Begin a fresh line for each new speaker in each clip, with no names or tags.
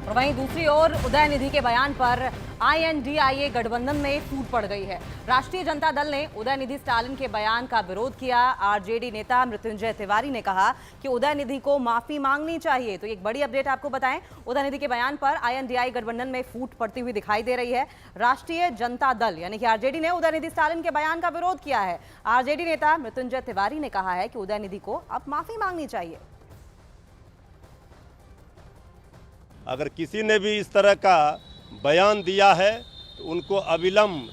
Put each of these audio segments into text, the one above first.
और वहीं दूसरी ओर उदयनिधि के बयान पर INDIA गठबंधन में फूट पड़ गई है। राष्ट्रीय जनता दल ने उदयनिधि स्टालिन के बयान का विरोध किया। RJD नेता मृत्युंजय तिवारी ने कहा कि उदयनिधि को माफी मांगनी चाहिए। तो एक बड़ी अपडेट आपको बताएं, उदयनिधि के बयान पर INDIA गठबंधन में फूट पड़ती हुई दिखाई दे रही है। राष्ट्रीय जनता दल यानी कि RJD ने उदयनिधि स्टालिन के बयान का विरोध किया है। RJD नेता मृत्युंजय तिवारी ने कहा है कि उदयनिधि को अब माफी मांगनी चाहिए।
अगर किसी ने भी इस तरह का बयान दिया है तो उनको अविलंब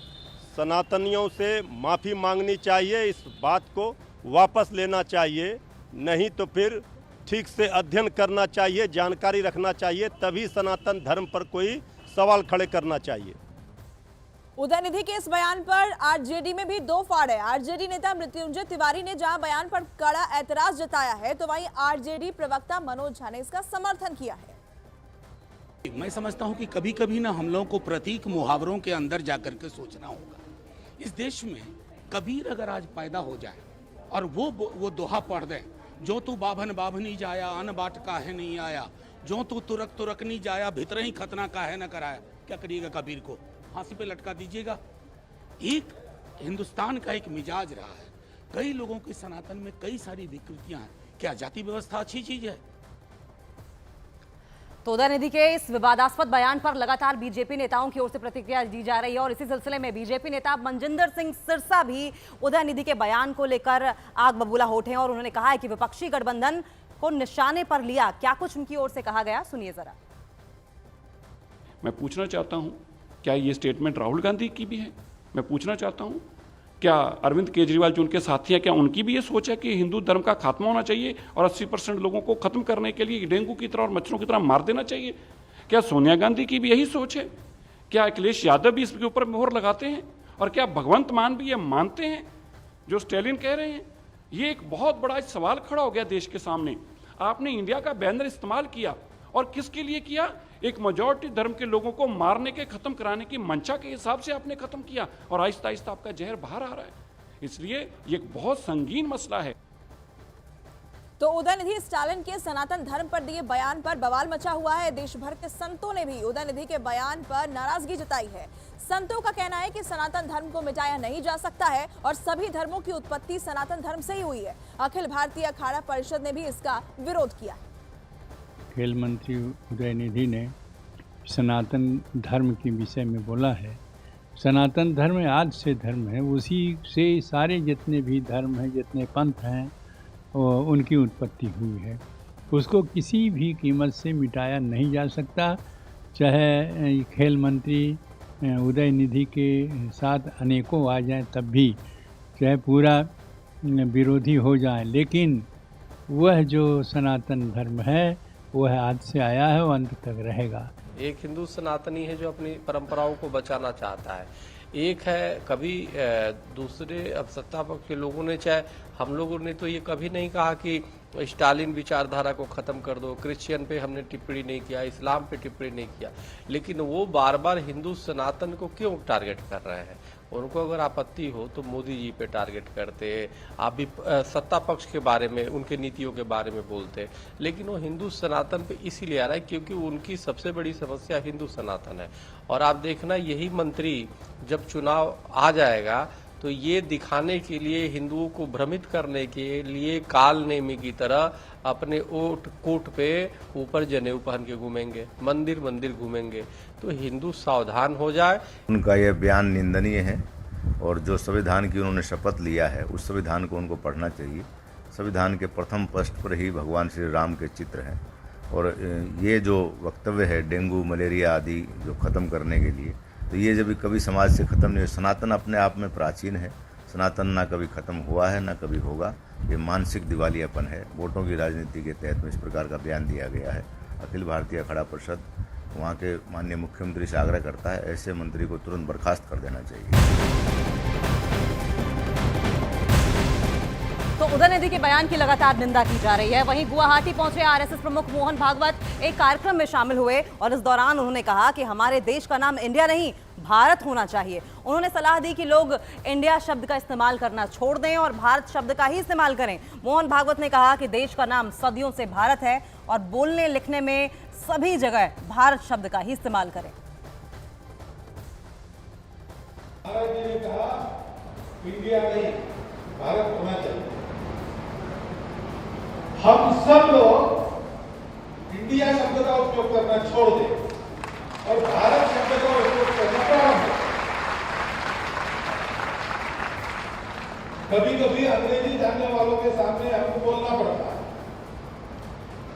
सनातनियों से माफ़ी मांगनी चाहिए, इस बात को वापस लेना चाहिए, नहीं तो फिर ठीक से अध्ययन करना चाहिए, जानकारी रखना चाहिए, तभी सनातन धर्म पर कोई सवाल खड़े करना चाहिए।
उदयनिधि के इस बयान पर RJD में भी दो फाड़ है। RJD नेता मृत्युंजय तिवारी ने जहां बयान पर कड़ा ऐतराज जताया है, तो वहीं RJD प्रवक्ता मनोज झा ने इसका समर्थन किया है।
मैं समझता हूं कि कभी कभी ना हम लोगों को प्रतीक मुहावरों के अंदर जाकर के सोचना होगा। इस देश में कबीर अगर आज पैदा हो जाए और वो दोहा पढ़ दे, जो तू बाभन बाभनी जाया अन बाट काहे नहीं आया, जो तू तुरक तुरक नहीं जाया भीतर ही खतना काहे न कराया, क्या करिएगा कबीर को? फांसी पे लटका दीजिएगा। एक हिंदुस्तान का एक मिजाज रहा है, कई लोगों के सनातन में कई सारी विकृतियां हैं। क्या जाति व्यवस्था अच्छी चीज है?
तो उदयनिधि के इस विवादास्पद बयान पर लगातार बीजेपी नेताओं की ओर से प्रतिक्रिया दी जा रही है और इसी सिलसिले में बीजेपी नेता मनजिंदर सिंह सिरसा भी उदयनिधि के बयान को लेकर आग बबूला होते हैं और उन्होंने कहा है कि विपक्षी गठबंधन को निशाने पर लिया। क्या कुछ उनकी ओर से कहा गया, सुनिए जरा।
मैं पूछना चाहता हूं, क्या ये स्टेटमेंट राहुल गांधी की भी है? मैं पूछना चाहता हूं, क्या अरविंद केजरीवाल जो उनके साथी हैं, क्या उनकी भी ये सोच है कि हिंदू धर्म का खात्मा होना चाहिए और 80% लोगों को खत्म करने के लिए डेंगू की तरह और मच्छरों की तरह मार देना चाहिए? क्या सोनिया गांधी की भी यही सोच है? क्या अखिलेश यादव भी इसके ऊपर मोहर लगाते हैं? और क्या भगवंत मान भी ये मानते हैं जो स्टालिन कह रहे हैं? ये एक बहुत बड़ा सवाल खड़ा हो गया देश के सामने। आपने इंडिया का बैनर इस्तेमाल किया और किसके लिए किया? एक मेजॉरिटी धर्म के लोगों को मारने के, खत्म कराने की मंशा के हिसाब से आपने खत्म किया और आहिस्ता आहिस्ता आपका जहर बाहर आ रहा है। इसलिए ये एक बहुत संगीन मसला है।
तो उदयनिधि स्टालिन के सनातन धर्म पर दिए बयान पर बवाल मचा हुआ है। देश भर के संतों ने भी उदयनिधि के बयान पर नाराजगी जताई है। संतों का कहना है कि सनातन धर्म को मिटाया नहीं जा सकता है और सभी धर्मों की उत्पत्ति सनातन धर्म से ही हुई है। अखिल भारतीय अखाड़ा परिषद ने भी इसका विरोध किया।
खेल मंत्री उदयनिधि ने सनातन धर्म के विषय में बोला है। सनातन धर्म आज से धर्म है, उसी से सारे जितने भी धर्म हैं, जितने पंथ हैं, उनकी उत्पत्ति हुई है। उसको किसी भी कीमत से मिटाया नहीं जा सकता। चाहे खेल मंत्री उदयनिधि के साथ अनेकों आ जाएं तब भी, चाहे पूरा विरोधी हो जाए, लेकिन वह जो सनातन धर्म है वह आज से आया है, वो अंत तक रहेगा।
एक हिंदू सनातनी है जो अपनी परंपराओं को बचाना चाहता है, एक है कभी दूसरे अब सत्ता पक्ष के लोगों ने, चाहे हम लोगों ने तो ये कभी नहीं कहा कि स्टालिन विचारधारा को खत्म कर दो, क्रिश्चियन पे हमने टिप्पणी नहीं किया, इस्लाम पे टिप्पणी नहीं किया, लेकिन वो बार बार हिंदू सनातन को क्यों टारगेट कर रहे हैं? उनको अगर आपत्ति हो तो मोदी जी पे टारगेट करते, आप भी सत्ता पक्ष के बारे में, उनके नीतियों के बारे में बोलते, लेकिन वो हिंदू सनातन पे इसीलिए आ रहा है क्योंकि उनकी सबसे बड़ी समस्या हिंदू सनातन है। और आप देखना, यही मंत्री जब चुनाव आ जाएगा तो ये दिखाने के लिए, हिंदुओं को भ्रमित करने के लिए काल नेमी की तरह अपने ओट कोट पे ऊपर जनेऊ पहन के घूमेंगे, मंदिर मंदिर घूमेंगे। तो हिंदू सावधान हो जाए।
उनका यह बयान निंदनीय है और जो संविधान की उन्होंने शपथ लिया है उस संविधान को उनको पढ़ना चाहिए। संविधान के प्रथम पृष्ठ पर ही भगवान श्री राम के चित्र हैं और ये जो वक्तव्य है डेंगू मलेरिया आदि जो खत्म करने के लिए, तो ये जब कभी समाज से खत्म नहीं। सनातन अपने आप में प्राचीन है, सनातन ना कभी खत्म हुआ है ना कभी होगा। ये मानसिक दिवालियापन है। वोटों की राजनीति के तहत में इस प्रकार का बयान दिया गया है। अखिल भारतीय अखाड़ा परिषद वहाँ के माननीय मुख्यमंत्री से आग्रह करता है, ऐसे मंत्री को तुरंत बर्खास्त कर देना चाहिए।
तो उदयनिधि के बयान की लगातार निंदा की जा रही है। वहीं गुवाहाटी पहुंचे RSS प्रमुख मोहन भागवत एक कार्यक्रम में शामिल हुए और इस दौरान उन्होंने कहा कि हमारे देश का नाम इंडिया नहीं भारत होना चाहिए। उन्होंने सलाह दी कि लोग इंडिया शब्द का इस्तेमाल करना छोड़ दें और भारत शब्द का ही इस्तेमाल करें। मोहन भागवत ने कहा कि देश का नाम सदियों से भारत है और बोलने लिखने में सभी जगह भारत शब्द का ही इस्तेमाल करें।
महाराज जी ने कहा इंडिया नहीं, भारत होना चाहिए। हम सब लोग इंडिया शब्द का उपयोग करना छोड़ दें और भारत शब्द का उपयोग करना प्रारंभ करें। कभी कभी अंग्रेजी जानने वालों के सामने हमको बोलना पड़ता है,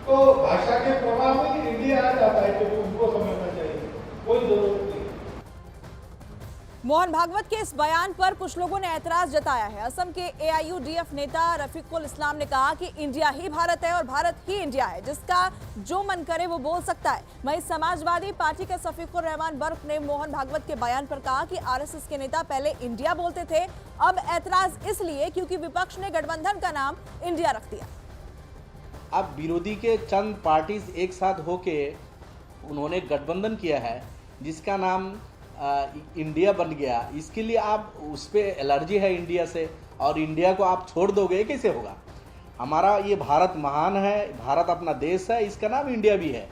तो भाषा के प्रभाव में इंडिया आ जाता है, क्योंकि उनको समझना चाहिए, कोई जरूरत नहीं।
मोहन भागवत के इस बयान पर कुछ लोगों ने ऐतराज जताया है। असम के AIUDF नेता रफीकुल इस्लाम ने कहा कि इंडिया ही भारत है और भारत ही इंडिया है, जिसका जो मन करे वो बोल सकता है। वहीं समाजवादी पार्टी के सफीकुर रहमान बर्क ने मोहन भागवत के बयान पर कहा कि RSS के नेता पहले इंडिया बोलते थे, अब ऐतराज इसलिए क्योंकि विपक्ष ने गठबंधन का नाम इंडिया रख दिया।
अब विरोधी के चंद पार्टीज एक साथ होके उन्होंने गठबंधन किया है जिसका नाम इंडिया बन गया। इसके लिए आप उस पर एलर्जी है इंडिया से और इंडिया को आप छोड़ दोगे, कैसे होगा? हमारा ये भारत महान है, भारत अपना देश है, इसका नाम इंडिया भी है।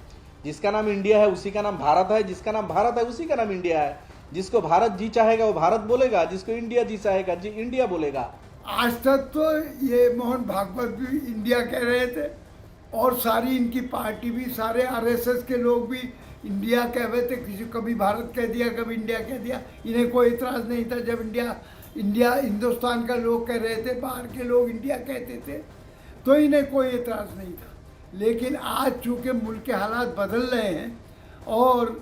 जिसका नाम इंडिया है उसी का नाम भारत है, जिसका नाम भारत है उसी का नाम इंडिया है। जिसको भारत जी चाहेगा वो भारत बोलेगा, जिसको इंडिया जी चाहेगा जी इंडिया बोलेगा।
आज तक तो ये मोहन भागवत भी इंडिया कह रहे थे और सारी इनकी पार्टी भी, सारे RSS के लोग भी इंडिया कह रहे थे। किसी कभी भारत कह दिया, कभी इंडिया कह दिया, इन्हें कोई इतराज़ नहीं था। जब इंडिया हिंदुस्तान का लोग कह रहे थे, बाहर के लोग इंडिया कहते थे, तो इन्हें कोई इतराज़ नहीं था। लेकिन आज चूँकि मुल्क के हालात बदल रहे हैं और